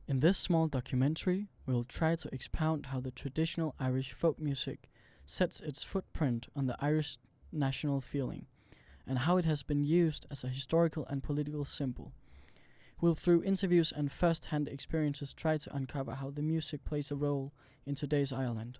In this small documentary, we'll try to expound how the traditional Irish folk music sets its footprint on the Irish national feeling, and how it has been used as a historical and political symbol. We'll, through interviews and first-hand experiences, try to uncover how the music plays a role in today's Ireland.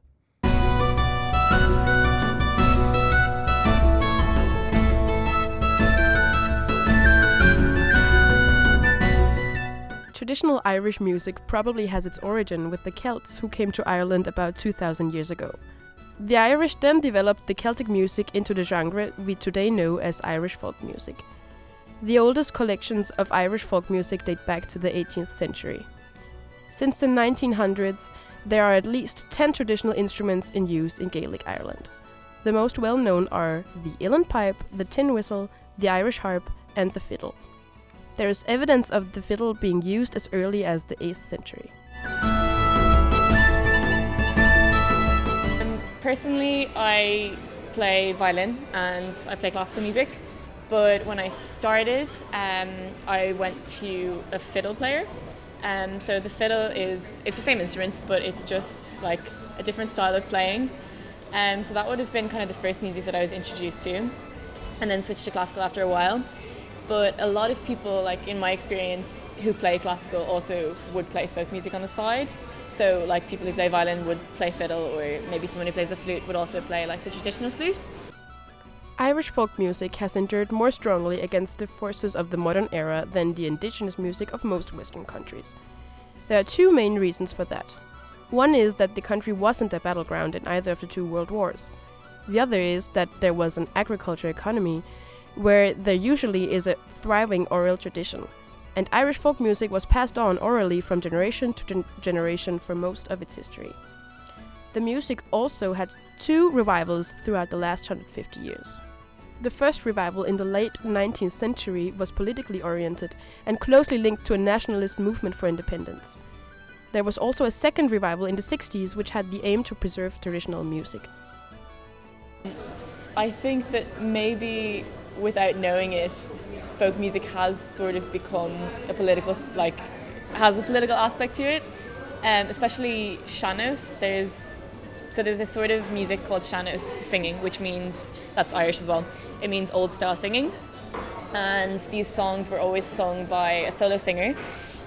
Traditional Irish music probably has its origin with the Celts who came to Ireland about 2,000 years ago. The Irish then developed the Celtic music into the genre we today know as Irish folk music. The oldest collections of Irish folk music date back to the 18th century. Since the 1900s, there are at least 10 traditional instruments in use in Gaelic Ireland. The most well-known are the uilleann pipe, the tin whistle, the Irish harp, and the fiddle. There is evidence of the fiddle being used as early as the 8th century. Personally, I play violin and I play classical music, but when I started, I went to a fiddle player. So the fiddle it's the same instrument, but it's just like a different style of playing. So that would have been kind of the first music that I was introduced to, and then switched to classical after a while. But a lot of people, like in my experience, who play classical also would play folk music on the side. So like people who play violin would play fiddle, or maybe someone who plays the flute would also play like the traditional flute. Irish folk music has endured more strongly against the forces of the modern era than the indigenous music of most Western countries. There are two main reasons for that. One is that the country wasn't a battleground in either of the two world wars. The other is that there was an agriculture economy where there usually is a thriving oral tradition, and Irish folk music was passed on orally from generation to generation for most of its history. The music also had two revivals throughout the last 150 years. The first revival in the late 19th century was politically oriented and closely linked to a nationalist movement for independence. There was also a second revival in the 60s which had the aim to preserve traditional music. I think that maybe without knowing it, folk music has sort of become a political, has a political aspect to it, especially sean-nós. There's a sort of music called sean-nós singing, which means, that's Irish as well, it means old style singing. And these songs were always sung by a solo singer,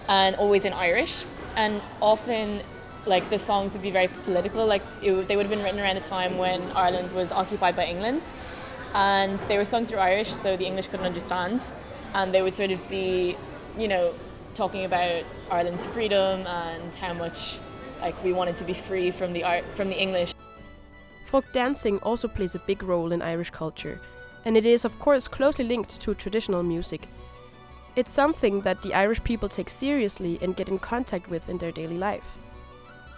and always in Irish. And often, the songs would be very political, they would have been written around a time when Ireland was occupied by England. And they were sung through Irish, so the English couldn't understand. And they would sort of be, talking about Ireland's freedom and how much, we wanted to be free from the English. Folk dancing also plays a big role in Irish culture, and it is, of course, closely linked to traditional music. It's something that the Irish people take seriously and get in contact with in their daily life.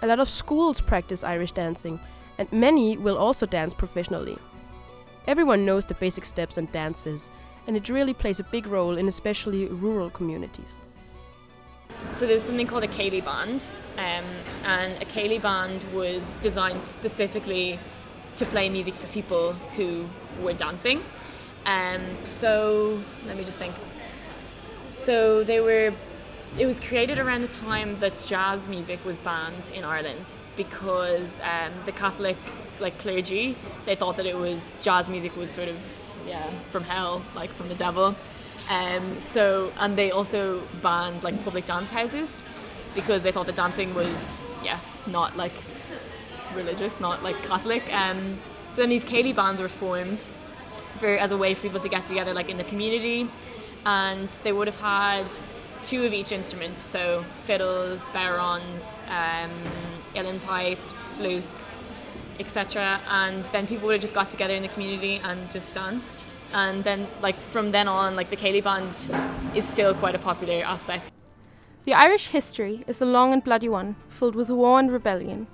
A lot of schools practice Irish dancing, and many will also dance professionally. Everyone knows the basic steps and dances, and it really plays a big role in especially rural communities. So there's something called a céilí band, and a céilí band was designed specifically to play music for people who were dancing. So let me just think. So it was created around the time that jazz music was banned in Ireland, because the Catholic clergy, they thought that jazz music was sort of from hell, from the devil. And they also banned public dance houses, because they thought that dancing was not religious, not Catholic. So then these céilí bands were formed as a way for people to get together in the community, and they would have had two of each instrument, so fiddles, barons, uilleann pipes, flutes, etc. And then people would have just got together in the community and just danced. And then, from then on, the céilí band is still quite a popular aspect. The Irish history is a long and bloody one, filled with war and rebellion.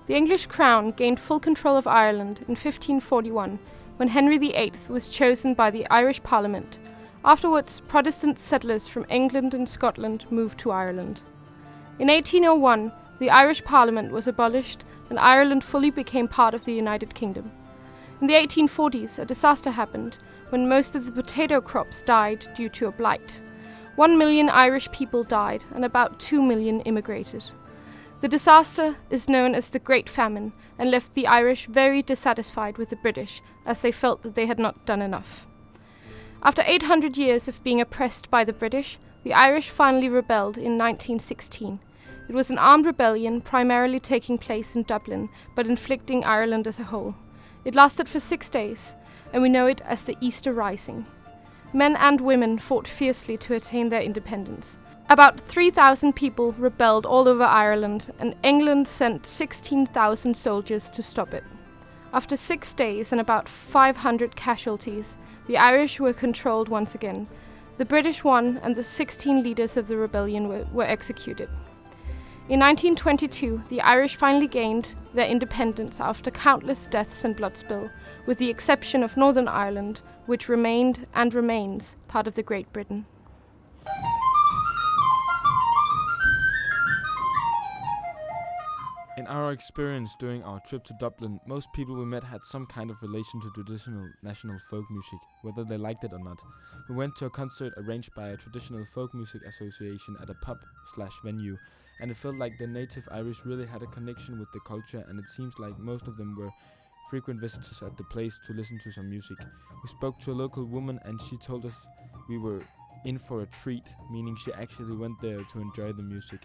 The English crown gained full control of Ireland in 1541, when Henry VIII was chosen by the Irish Parliament. Afterwards, Protestant settlers from England and Scotland moved to Ireland. In 1801, the Irish Parliament was abolished and Ireland fully became part of the United Kingdom. In the 1840s, a disaster happened when most of the potato crops died due to a blight. 1 million Irish people died and about 2 million immigrated. The disaster is known as the Great Famine and left the Irish very dissatisfied with the British, as they felt that they had not done enough. After 800 years of being oppressed by the British, the Irish finally rebelled in 1916. It was an armed rebellion primarily taking place in Dublin, but inflicting Ireland as a whole. It lasted for 6 days, and we know it as the Easter Rising. Men and women fought fiercely to attain their independence. About 3,000 people rebelled all over Ireland, and England sent 16,000 soldiers to stop it. After 6 days and about 500 casualties, the Irish were controlled once again. The British won, and the 16 leaders of the rebellion were executed. In 1922, the Irish finally gained their independence after countless deaths and blood spill, with the exception of Northern Ireland, which remained and remains part of the Great Britain. In our experience during our trip to Dublin, most people we met had some kind of relation to traditional national folk music, whether they liked it or not. We went to a concert arranged by a traditional folk music association at a pub/venue, and it felt like the native Irish really had a connection with the culture, and it seems like most of them were frequent visitors at the place to listen to some music. We spoke to a local woman, and she told us we were in for a treat, meaning she actually went there to enjoy the music.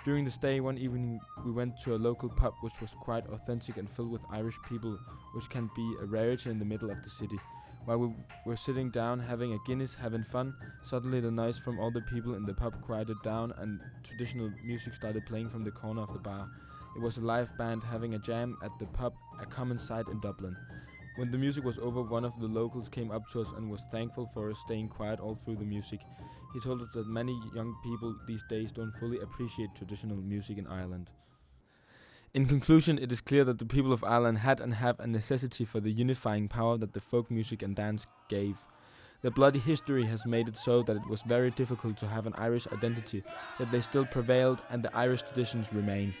During the stay, one evening we went to a local pub which was quite authentic and filled with Irish people, which can be a rarity in the middle of the city. While we were sitting down having a Guinness, having fun, suddenly the noise from all the people in the pub quieted down and traditional music started playing from the corner of the bar. It was a live band having a jam at the pub, a common sight in Dublin. When the music was over, one of the locals came up to us and was thankful for us staying quiet all through the music. He told us that many young people these days don't fully appreciate traditional music in Ireland. In conclusion, it is clear that the people of Ireland had and have a necessity for the unifying power that the folk music and dance gave. The bloody history has made it so that it was very difficult to have an Irish identity, yet they still prevailed and the Irish traditions remain.